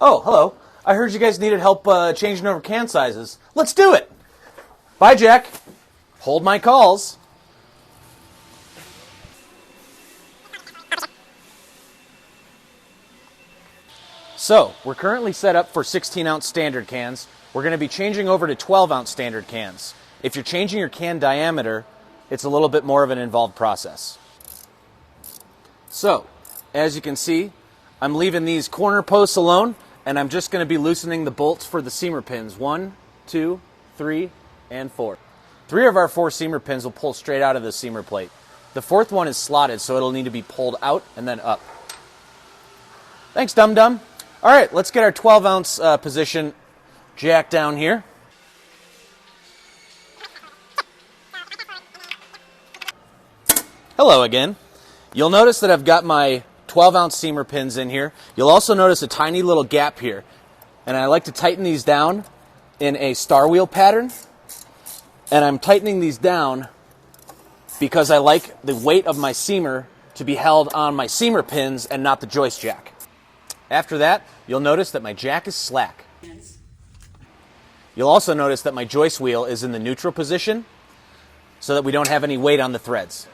Oh, hello. I heard you guys needed help changing over can sizes. Let's do it. Bye, Jack. Hold my calls. So, we're currently set up for 16-ounce standard cans. We're going to be changing over to 12-ounce standard cans. If you're changing your can diameter, it's a little bit more of an involved process. So, as you can see, I'm leaving these corner posts alone, and I'm just going to be loosening the bolts for the seamer pins. 1, 2, 3, and 4. 3 of our 4 seamer pins will pull straight out of the seamer plate. The 4th one is slotted, so it'll need to be pulled out and then up. Thanks, dum-dum. All right, let's get our 12-ounce position jack down here. Hello again. You'll notice that I've got my 12-ounce seamer pins in here. You'll also notice a tiny little gap here. And I like to tighten these down in a star wheel pattern. And I'm tightening these down because I like the weight of my seamer to be held on my seamer pins and not the joist jack. After that, you'll notice that my jack is slack. You'll also notice that my joist wheel is in the neutral position so that we don't have any weight on the threads.